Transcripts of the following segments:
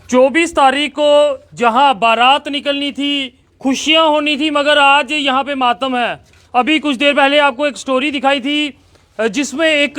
24 तारीख को जहां बारात निकलनी थी, खुशियां होनी थी, मगर आज यहां पे मातम है। अभी कुछ देर पहले आपको एक स्टोरी दिखाई थी जिसमें एक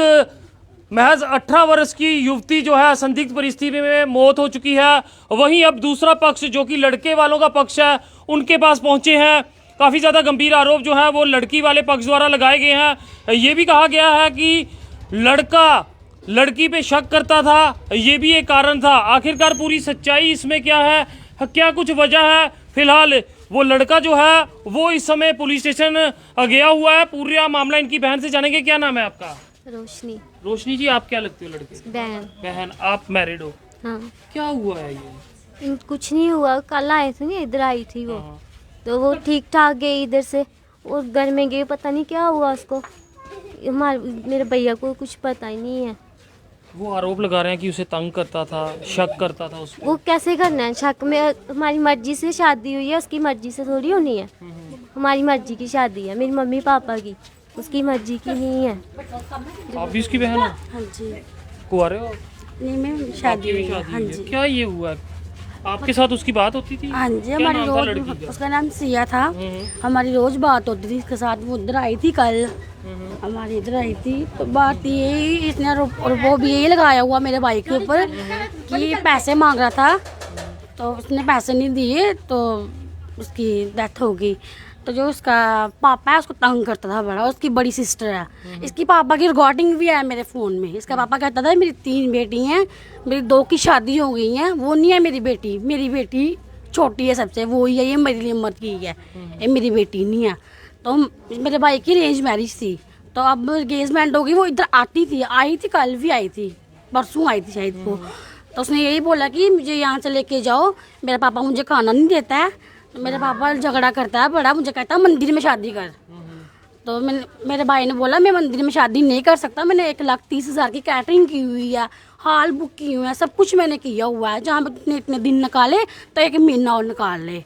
महज 18 वर्ष की युवती जो है संदिग्ध परिस्थिति में मौत हो चुकी है। वहीं अब दूसरा पक्ष जो कि लड़के वालों का पक्ष है उनके पास पहुंचे हैं। काफ़ी ज़्यादा गंभीर आरोप जो है वो लड़की वाले पक्ष द्वारा लगाए गए हैं। ये भी कहा गया है कि लड़का लड़की पे शक करता था, ये भी एक कारण था। आखिरकार पूरी सच्चाई इसमें क्या है, क्या कुछ वजह है? फिलहाल वो लड़का जो है वो इस समय पुलिस स्टेशन गया हुआ है। पूरा मामला इनकी बहन से जानेंगे। क्या नाम है आपका? रोशनी। रोशनी जी, आप क्या लगते हो लड़के? बहन। बहन, आप मैरिड हो? हाँ। क्या हुआ है ये? कुछ नहीं हुआ, कल आए थे ना, इधर आई थी वो। हाँ। तो वो ठीक ठाक गई इधर से, वो घर में गई, पता नहीं क्या हुआ उसको। मेरे भैया को कुछ पता ही नहीं है। वो आरोप लगा रहे हैं कि उसे तंग करता था, शक करता था उसको। वो कैसे करना है शक में? हमारी मर्जी से शादी हुई है, उसकी मर्जी से थोड़ी होनी है। हमारी मर्जी की शादी है, मेरी मम्मी पापा की, उसकी मर्जी की नहीं है। आप भी उसकी बहन हो? हाँ जी। कुंवारे हो? नहीं, मैं आपकी शादी भी हुई है। शादी हाँ हुई है। जी। क्या ये हुआ है? आपके साथ उसकी बात होती थी? हाँ जी, क्या हमारी नाम था लड़की रोज का? उसका नाम सिया था। हमारी रोज बात होती थी इसके साथ। वो उधर आई थी कल, हमारी इधर आई थी। तो बात यही, इसने वो भी यही लगाया हुआ मेरे भाई के ऊपर कि पैसे मांग रहा था, तो उसने पैसे नहीं दिए तो उसकी डेथ हो गई। तो जो उसका पापा है उसको तंग करता था बड़ा। उसकी बड़ी सिस्टर है, इसकी पापा की रिकॉर्डिंग भी है मेरे फ़ोन में। इसका पापा कहता था मेरी 3 बेटी हैं, मेरी 2 की शादी हो गई हैं, वो नहीं है मेरी बेटी छोटी है सबसे, वो ही है, ये मेरी उम्र की है, ये मेरी बेटी नहीं है। तो मेरे भाई की अरेंज मैरिज थी, तो अब एंगेजमेंट होगी। वो इधर आई थी कल भी आई थी, परसों आई थी शायद वो। तो उसने यही बोला कि मुझे यहाँ से लेके जाओ, मेरा पापा मुझे खाना नहीं देता है। तो मेरे पापा झगड़ा करता है बड़ा, मुझे कहता है मंदिर में शादी कर। तो मेरे भाई ने बोला मैं मंदिर में शादी नहीं कर सकता, मैंने 1,30,000 की कैटरिंग की हुई है, हॉल बुक की हुई है, सब कुछ मैंने किया हुआ है। जहाँ पे इतने दिन निकाले तो 1 महीना और निकाल ले।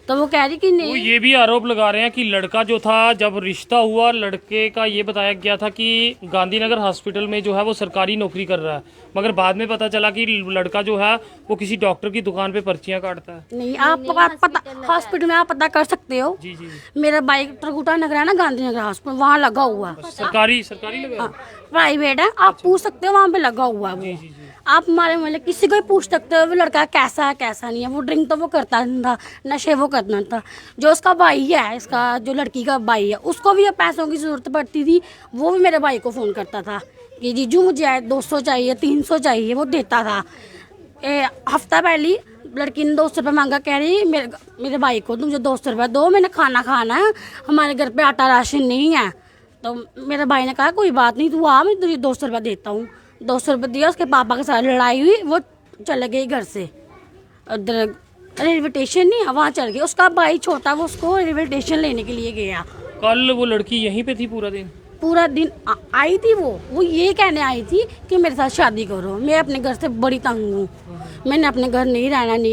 तो वो कह रही कि वो नहीं। ये भी आरोप लगा रहे हैं कि लड़का जो था, जब रिश्ता हुआ लड़के का ये बताया गया था कि गांधीनगर हॉस्पिटल में जो है वो सरकारी नौकरी कर रहा है, मगर बाद में पता चला कि लड़का जो है वो किसी डॉक्टर की दुकान पे पर्चियां काटता है। नहीं, आप पता हॉस्पिटल में आप पता कर सकते हो। जी जी। मेरा बाइक ट्रकुटा नगर है ना, गांधीनगर हॉस्पिटल, वहाँ लगा हुआ। सरकारी लगा है? प्राइवेट है, आप पूछ सकते हो, वहाँ पे लगा हुआ है वो। आप हमारे मतलब किसी को ही पूछ सकते हो वो लड़का कैसा है कैसा नहीं है। वो ड्रिंक तो वो करता नहीं था, नशे वो करता था। जो उसका भाई है, इसका जो लड़की का भाई है, उसको भी अब पैसों की ज़रूरत पड़ती थी। वो भी मेरे भाई को फ़ोन करता था कि जीजू मुझे 200 चाहिए, 300 चाहिए, वो देता था। हफ्ता पहले लड़की ने 200 रुपये मांगा, कह रही मेरे भाई को मुझे 200 रुपये दो, मैंने खाना खाना है, हमारे घर पे आटा राशन नहीं है। तो मेरे भाई ने कहा कोई बात नहीं, तू आ, मैं तुझे 200 रुपये देता हूँ। 200 रुपये दिया, उसके पापा के साथ लड़ाई हुई, वो चले गई घर से। उधर रेलवे स्टेशन नहीं है, वहाँ चल गई। उसका भाई छोटा, वो उसको रेलवे स्टेशन लेने के लिए गया। कल वो लड़की यहीं पे थी पूरा दिन आई थी वो ये कहने आई थी कि मेरे साथ शादी करो, मैं अपने घर से बड़ी तंग हूँ, मैंने अपने घर नहीं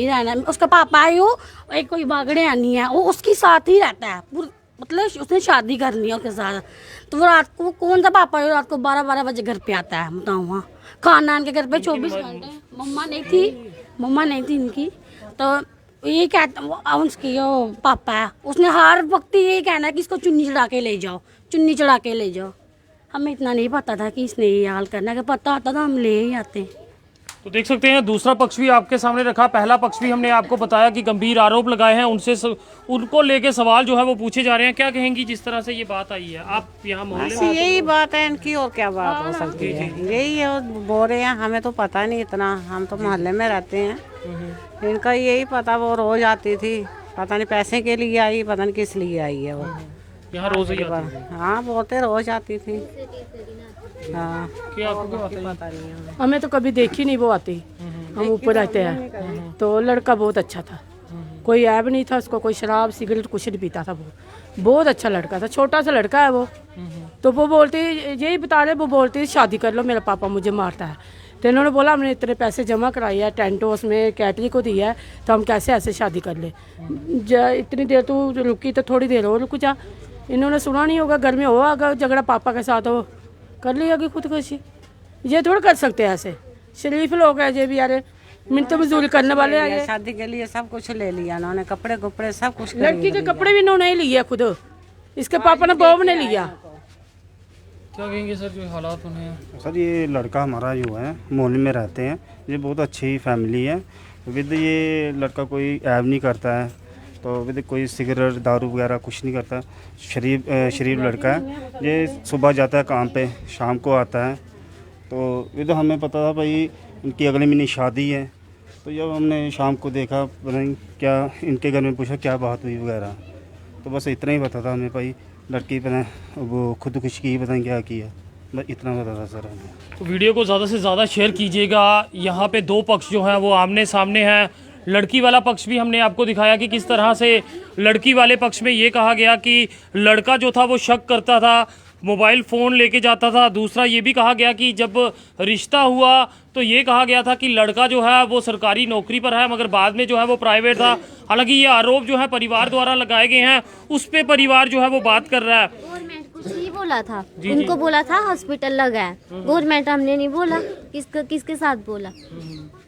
रहना। उसका पापा है वो एक कोई बागड़े आनी है, वो उसके साथ ही रहता है, मतलब उसने शादी करनी है उसके साथ। तो वो रात को, कौन सा पापा है रात को 12-12 बजे घर पे आता है बताओ? वहाँ खाना के घर पे 24 घंटे। मम्मा नहीं थी इनकी। तो ये कहता उसकी वो पापा है, उसने हर वक्त यही कहना है कि इसको चुन्नी चढ़ा के ले जाओ। हमें इतना नहीं पता था कि इसने ये हाल करना है, कि पता होता तो हम ले ही आते। तो देख सकते हैं दूसरा पक्ष भी आपके सामने रखा। पहला पक्ष भी हमने आपको बताया कि गंभीर आरोप लगाए हैं, उनको लेके सवाल जो है वो पूछे जा रहे हैं। क्या कहेंगी जिस तरह से ये बात आई है? आप यहाँ मोहल्ले में? यही बात है इनकी, और क्या बात हो सकती है? यही है, बोल रहे हैं, हमें तो पता नहीं इतना, हम तो मोहल्ले में रहते हैं। इनका यही पता, वो रोज आती थी, पता नहीं पैसे के लिए आई, पता नहीं किस लिए आई है वो। यहाँ रोज ही आती थी? हाँ, बोलते रोज आती थी। हाँ, क्या आपको पता नहीं है? हमें तो कभी देखी नहीं वो आती। हम ऊपर रहते हैं। तो लड़का बहुत अच्छा था, कोई ऐब नहीं था उसको, कोई शराब सिगरेट कुछ नहीं पीता था। वो बहुत अच्छा लड़का था, छोटा सा लड़का है वो। तो वो बोलती, यही बता रहे, वो बोलती शादी कर लो, मेरा पापा मुझे मारता है। तो इन्होंने बोला हमने इतने पैसे जमा कराई है, टेंटो उसमें कैटरी को दिया है, तो हम कैसे ऐसे शादी कर ले? इतनी देर तू रुकी तो थोड़ी देर और रुक जा। इन्होंने सुना नहीं होगा, घर में हो अगर झगड़ा पापा के साथ हो, कर ली होगी खुदकुशी। ये थोड़ा कर सकते हैं ऐसे। शरीफ लोग हैं ये भी यार, मिन्नत मजदूरी करने वाले आ गए। शादी के लिए सब कुछ ले लिया उन्होंने, कपड़े कपड़े सब कुछ लड़की के कपड़े भी इन्होंने ही लिए खुद, इसके पापा ने बहू ने लिया। क्या कहेंगे सर जो हालात उन्हें? सर ये लड़का हमारा जो है मोहल्ले में रहते हैं, ये बहुत अच्छी फैमिली है। विद ये लड़का कोई ऐब नहीं करता है, तो विद कोई सिगरेट दारू वगैरह कुछ नहीं करता, शरीफ लड़का है। ये सुबह जाता है काम पे, शाम को आता है। तो विद हमें पता था भाई इनकी अगले महीने शादी है, तो जब हमने शाम को देखा पता नहीं क्या इनके घर में पूछा क्या बात हुई वगैरह, तो बस इतना ही पता था हमें भाई लड़की पता वो खुदकुशी की पता नहीं क्या किया, बस इतना पता था सर हमें। तो वीडियो को ज़्यादा से ज़्यादा शेयर कीजिएगा। यहाँ पे दो पक्ष जो हैं वो आमने सामने हैं। लड़की वाला पक्ष भी हमने आपको दिखाया कि किस तरह से लड़की वाले पक्ष में ये कहा गया कि लड़का जो था वो शक करता था, मोबाइल फ़ोन लेके जाता था। दूसरा ये भी कहा गया कि जब रिश्ता हुआ तो ये कहा गया था कि लड़का जो है वो सरकारी नौकरी पर है, मगर बाद में जो है वो प्राइवेट था। हालांकि ये आरोप जो है परिवार द्वारा लगाए गए हैं, उस पे परिवार जो है वो बात कर रहा है। गवर्नमेंट कुछ नहीं बोला था, उनको बोला था हॉस्पिटल लगा है। गवर्नमेंट हमने नहीं बोला, किसके साथ बोला,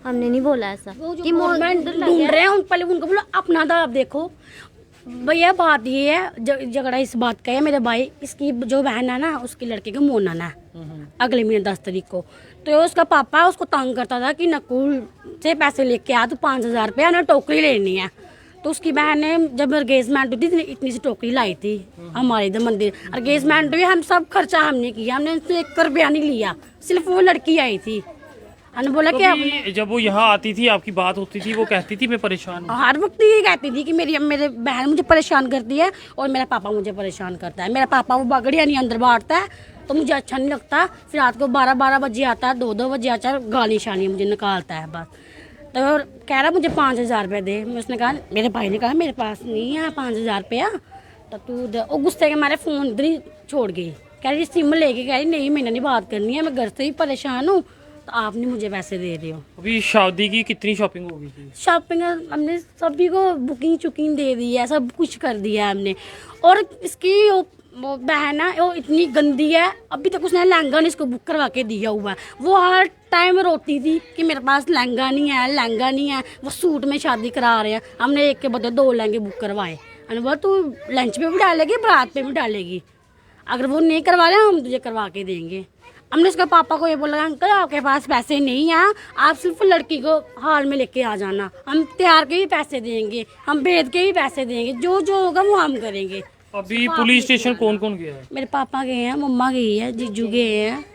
हमने नहीं बोला ऐसा कि गवर्नमेंट ढूंढ रहे हैं उन, पहले उनको बोलो अपना दाब देखो। भैया बात ये है, झगड़ा इस बात का है, मेरे भाई इसकी जो बहन है ना उसकी लड़के का मोनन है अगले महीने 10 तारीख को। तो उसका पापा उसको तंग करता था कि नकुल से पैसे लेके आ, तो 5,000 रुपया ना टोकरी लेनी है। तो उसकी बहन ने जब एंगेजमेंट हुई थी इतनी सी टोकरी लाई थी हमारे इधर मंदिर। एंगेजमेंट भी हम सब खर्चा हमने किया, हमने उससे 1 रुपया नहीं लिया, सिर्फ वो लड़की आई थी। हमने बोला तो कि जब वो यहाँ आती थी आपकी बात होती थी, वो कहती थी मैं परेशान हूँ। हर वक्त ये कहती थी कि मेरे बहन मुझे परेशान करती है और मेरा पापा मुझे परेशान करता है। मेरा पापा वो बगड़िया नहीं अंदर बांटता है तो मुझे अच्छा नहीं लगता। फिर रात को 12-12 बजे आता है, 2-2 बजे आता है, गाली शानी मुझे निकालता है बस। तो कह रहा मुझे 5,000 रुपये दे। उसने कहा, मेरे भाई ने कहा मेरे पास नहीं है 5,000 रुपया, तो तू दे। वो गुस्से के मारे फ़ोन इधर ही छोड़ गई, कह रही सिम लेके, कह रही नहीं मैंने नहीं बात करनी है, मैं घर से ही परेशान हूँ, तो आपने मुझे पैसे दे रहे हो। अभी शादी की कितनी शॉपिंग हो गई थी? शॉपिंग हमने सभी को बुकिंग चुकिंग दे दी है, सब कुछ कर दिया है हमने। और इसकी वो बहन है वो इतनी गंदी है, अभी तक उसने लहंगा नहीं इसको बुक करवा के दिया हुआ है। वो हर टाइम रोती थी कि मेरे पास लहंगा नहीं है, लहंगा नहीं है। वो सूट में शादी करा रहे हैं, हमने एक के बदले 2 लहंगे बुक करवाए। मैंने बोला तू लंच पे भी डालेगी, बारात पे भी डालेगी, अगर वो नहीं करवा रहे हम तुझे करवा के देंगे। हमने उसके पापा को ये बोला, अंकल आपके पास पैसे नहीं हैं, आप सिर्फ लड़की को हाल में लेके आ जाना, हम तैयार के भी पैसे देंगे, हम भेद के भी पैसे देंगे, जो जो होगा वो हम करेंगे। अभी पुलिस स्टेशन कौन कौन गया है? मेरे पापा गए हैं, मम्मा गई है, जीजू गए हैं।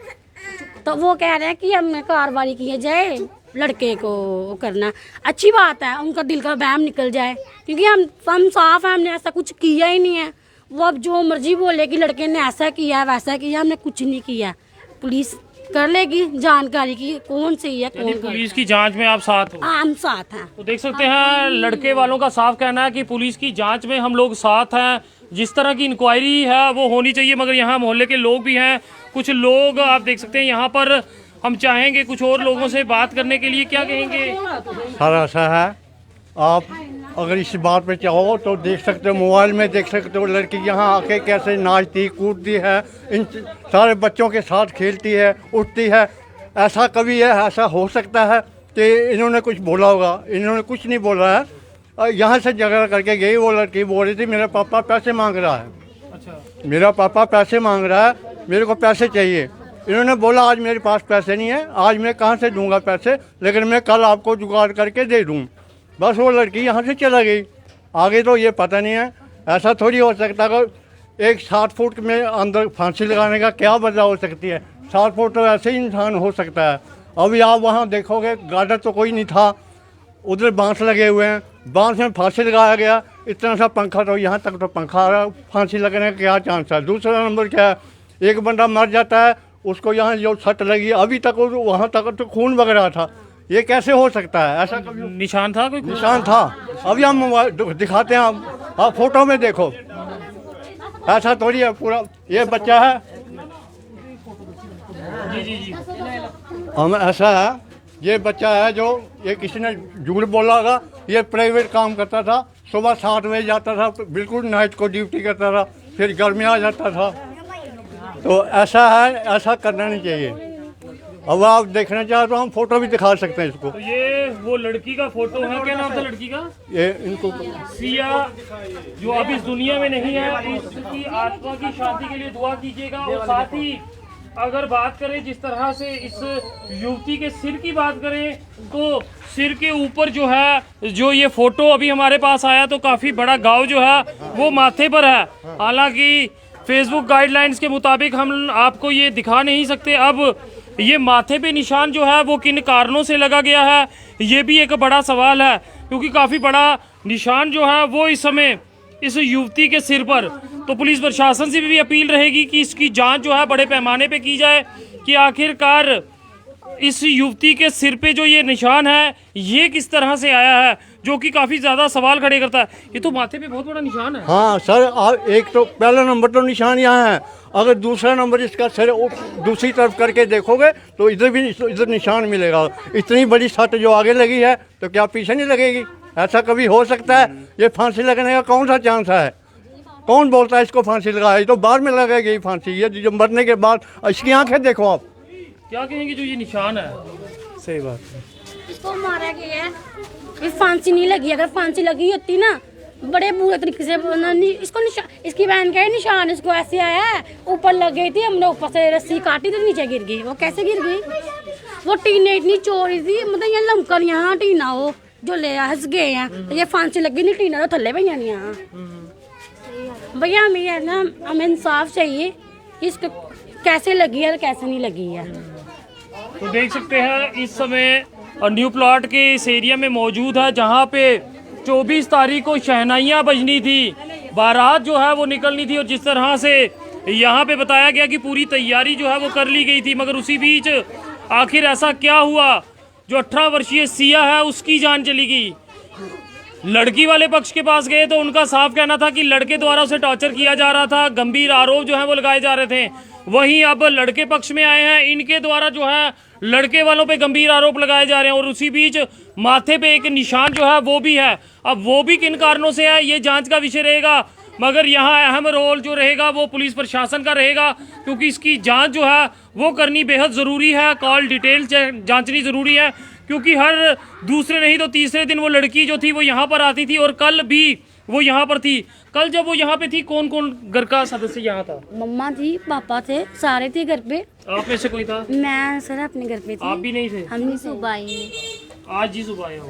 तो वो कह रहे हैं कि हमें कार्रवाई की जाए, लड़के को करना अच्छी बात है, उनका दिल का वहम निकल जाए, क्योंकि हम साफ है, हमने ऐसा कुछ किया ही नहीं है। वो अब जो मर्जी बोले कि लड़के ने ऐसा किया वैसा किया, हमने कुछ नहीं किया। पुलिस कर लेगी जानकारी की कौन सही है कौन गलत। पुलिस की जांच में आप साथ हो? हम साथ हैं। तो देख सकते हैं लड़के वालों का साफ कहना है कि पुलिस की जांच में हम लोग साथ हैं, जिस तरह की इंक्वायरी है वो होनी चाहिए। मगर यहाँ मोहल्ले के लोग भी हैं, कुछ लोग आप देख सकते हैं यहाँ पर। हम चाहेंगे कुछ और लोगों से बात करने के लिए, क्या कहेंगे? सर ऐसा है, आप अगर इस बात पे चाहो तो देख सकते हो, मोबाइल में देख सकते हो लड़की यहाँ आके कैसे नाचती कूदती है, इन सारे बच्चों के साथ खेलती है, उठती है। ऐसा कभी है, ऐसा हो सकता है कि इन्होंने कुछ बोला होगा, इन्होंने कुछ नहीं बोला है। यहाँ से झगड़ा करके गई, वो लड़की बोल रही थी मेरा पापा पैसे मांग रहा है। अच्छा, मेरा पापा पैसे मांग रहा है, मेरे को पैसे चाहिए। इन्होंने बोला आज मेरे पास पैसे नहीं है, आज मैं कहाँ से दूंगा पैसे, लेकिन मैं कल आपको जुगाड़ करके दे दूँ। बस वो लड़की यहाँ से चला गई। आगे तो ये पता नहीं है, ऐसा थोड़ी हो सकता है। एक 60 फुट में अंदर फांसी लगाने का क्या वजह हो सकती है? 60 फुट तो ऐसे ही इंसान हो सकता है। अभी आप वहाँ देखोगे गार्डर तो कोई नहीं था, उधर बांस लगे हुए हैं, बांस में फांसी लगाया गया। इतना सा पंखा, तो यहाँ तक तो पंखा आ रहा, फांसी लगने का क्या चांस है? दूसरा नंबर क्या है, एक बंदा मर जाता है, उसको यहाँ जो सट लगी अभी तक वहाँ तक तो खून वग रहा था। ये कैसे हो सकता है? ऐसा कभी निशान था? कोई निशान था। अभी हम मोबाइल दिखाते हैं, आप फोटो में देखो, ऐसा थोड़ी है। पूरा ये बच्चा है, हम ऐसा है, ये बच्चा है जो ये किसी ने झूठ बोला होगा। ये प्राइवेट काम करता था, सुबह 7 बजे जाता था, बिल्कुल नाइट को ड्यूटी करता था, फिर घर में आ जाता था। तो ऐसा है, ऐसा करना नहीं चाहिए। अब आप देखना चाहो तो हम फोटो भी दिखा सकते हैं इसको। तो ये वो लड़की का फोटो है, क्या नाम था लड़की का? ये इनको सिया, जो अब इस दुनिया में नहीं है। इसकी आत्मा की शांति के लिए दुआ कीजिएगा। और साथ ही अगर बात करें जिस तरह से इस युवती के सिर की बात करें, तो सिर के ऊपर जो है, जो ये फोटो अभी हमारे पास आया, तो काफ़ी बड़ा घाव जो है वो माथे पर है। हालांकि फेसबुक गाइडलाइंस के मुताबिक हम आपको ये दिखा नहीं सकते। अब ये माथे पे निशान जो है वो किन कारणों से लगा गया है, ये भी एक बड़ा सवाल है, क्योंकि काफ़ी बड़ा निशान जो है वो इस समय इस युवती के सिर पर। तो पुलिस प्रशासन से भी अपील रहेगी कि इसकी जांच जो है बड़े पैमाने पे की जाए कि आखिरकार इस युवती के सिर पे जो ये निशान है ये किस तरह से आया है, जो कि काफ़ी ज़्यादा सवाल खड़े करता है। ये तो माथे पे बहुत बड़ा निशान है। हाँ सर, आप एक तो पहला नंबर तो निशान यहाँ है, अगर दूसरा नंबर इसका सर दूसरी तरफ करके देखोगे तो इधर भी इधर निशान मिलेगा। इतनी बड़ी सट जो आगे लगी है तो क्या पीछे नहीं लगेगी? ऐसा कभी हो सकता है? ये फांसी लगने का कौन सा चांस है? कौन बोलता है इसको फांसी लगाए? ये तो बाद में लगेगी फांसी, ये जो मरने के बाद। इसकी आंखें देखो आप, क्या कहेंगे जो ये निशान है? सही बात है। इसको मारा गया है, इस फांसी नहीं लगी। अगर फांसी लगी होती ना बड़े बुरे तरीके से इसको इसकी बहन का निशान इसको ऐसे आया है, ऊपर लग गई थी, हमने ऊपर से रस्सी काटी तो नीचे गिर गई। वो कैसे गिर गई? वो टीने इतनी चोरी थी, मतलब यहाँ लमकन यहाँ टीना हो जो ले हंस गए हैं, तो ये फांसी लगी नहीं, टीना तो थल्ले भैया नहीं यहाँ। भैया हमें है ना, हमें इंसाफ चाहिए कि इसको कैसे लगी है और कैसे नहीं लगी है। तो देख सकते हैं इस समय न्यू प्लॉट के इस एरिया में मौजूद है, जहां पे 24 तारीख को शहनाइयाँ बजनी थी, बारात जो है वो निकलनी थी। और जिस तरह से यहाँ पे बताया गया कि पूरी तैयारी जो है वो कर ली गई थी, मगर उसी बीच आखिर ऐसा क्या हुआ, जो 18 वर्षीय सिया है उसकी जान चली गई। लड़की वाले पक्ष के पास गए तो उनका साफ कहना था कि लड़के द्वारा उसे टॉर्चर किया जा रहा था, गंभीर आरोप जो है वो लगाए जा रहे थे। वहीं अब लड़के पक्ष में आए हैं, इनके द्वारा जो है लड़के वालों पे गंभीर आरोप लगाए जा रहे हैं। और उसी बीच माथे पे एक निशान जो है वो भी है। अब वो भी किन कारणों से है ये जांच का विषय रहेगा, मगर यहाँ अहम रोल जो रहेगा वो पुलिस प्रशासन का रहेगा, क्योंकि इसकी जांच जो है वो करनी बेहद ज़रूरी है। कॉल डिटेल जांचनी ज़रूरी है, क्योंकि हर दूसरे नहीं तो तीसरे दिन वो लड़की जो थी वो यहाँ पर आती थी, और कल भी वो यहाँ पर थी। कल जब वो यहाँ पे थी, कौन कौन घर का सदस्य यहाँ था? मम्मा थी, पापा थे, सारे थे घर पे। आप में से कोई था? मैं सर अपने घर पे थी। आप भी नहीं थे? हम नहीं सुबह आई आज ही सुबह आए हो?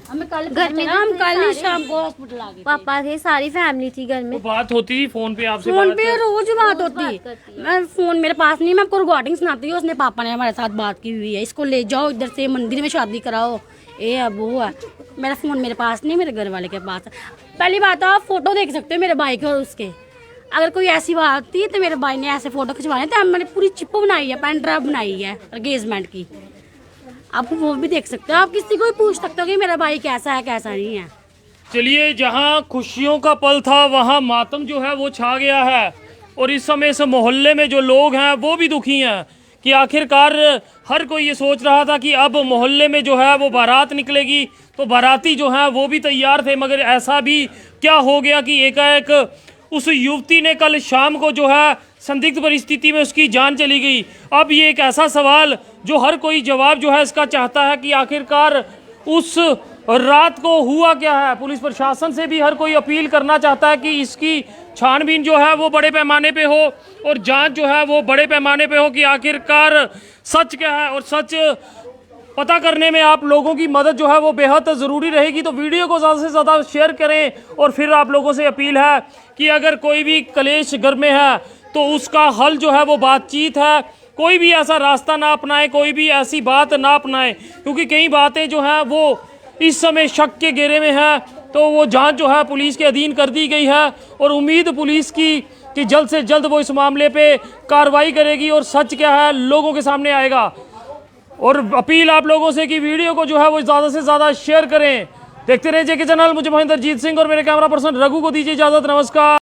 हमें कल घर में हम कल ही शाम को हॉस्पिटल आ गए। पापा थे, सारी फैमिली थी घर में। तो बात होती थी फोन पे आपसे? फोन पे रोज बात होती। मैं फोन मेरे पास नहीं, मैं आपको रिकॉर्डिंग सुनाती हूँ। उसने पापा ने हमारे साथ बात की हुई है, इसको ले जाओ इधर से मंदिर में शादी कराओ, ये है वो है। मेरा फोन मेरे पास नहीं, मेरे घर वाले के पास है। पहली बात आप फोटो देख सकते हो मेरे भाई के और उसके। अगर कोई ऐसी बात थी तो मेरे भाई ने ऐसे फोटो खिंचवाने थे, मैंने पूरी चिप बनाई है, पेन ड्राइव बनाई है एंगेजमेंट की, आप वो भी देख सकते हो। आप किसी को भी पूछ सकते हो कि मेरा भाई कैसा है कैसा नहीं है। चलिए, जहां खुशियों का पल था वहां मातम जो है वो छा गया है, और इस समय इस मोहल्ले में जो लोग हैं वो भी दुखी हैं कि आखिरकार हर कोई ये सोच रहा था कि अब मोहल्ले में जो है वो बारात निकलेगी, तो बाराती जो है वो भी तैयार थे। मगर ऐसा भी क्या हो गया कि एकाएक उस युवती ने कल शाम को जो है संदिग्ध परिस्थिति में उसकी जान चली गई। अब ये एक ऐसा सवाल जो हर कोई जवाब जो है इसका चाहता है कि आखिरकार उस रात को हुआ क्या है। पुलिस प्रशासन से भी हर कोई अपील करना चाहता है कि इसकी छानबीन जो है वो बड़े पैमाने पे हो, और जांच जो है वो बड़े पैमाने पे हो कि आखिरकार सच क्या है। और सच पता करने में आप लोगों की मदद जो है वो बेहद ज़रूरी रहेगी। तो वीडियो को ज़्यादा से ज़्यादा शेयर करें, और फिर आप लोगों से अपील है कि अगर कोई भी क्लेश घर में है तो उसका हल जो है वो बातचीत है। कोई भी ऐसा रास्ता ना अपनाए, कोई भी ऐसी बात ना अपनाए, क्योंकि कई बातें जो हैं वो इस समय शक के घेरे में है। तो वो जांच जो है पुलिस के अधीन कर दी गई है, और उम्मीद पुलिस की कि जल्द से जल्द वो इस मामले पे कार्रवाई करेगी और सच क्या है लोगों के सामने आएगा। और अपील आप लोगों से कि वीडियो को जो है वो ज़्यादा से ज़्यादा शेयर करें। देखते रहिए जेके चैनल। मुझे महेंद्रजीत सिंह और मेरे कैमरा पर्सन रघु को दीजिए इजाज़त। नमस्कार।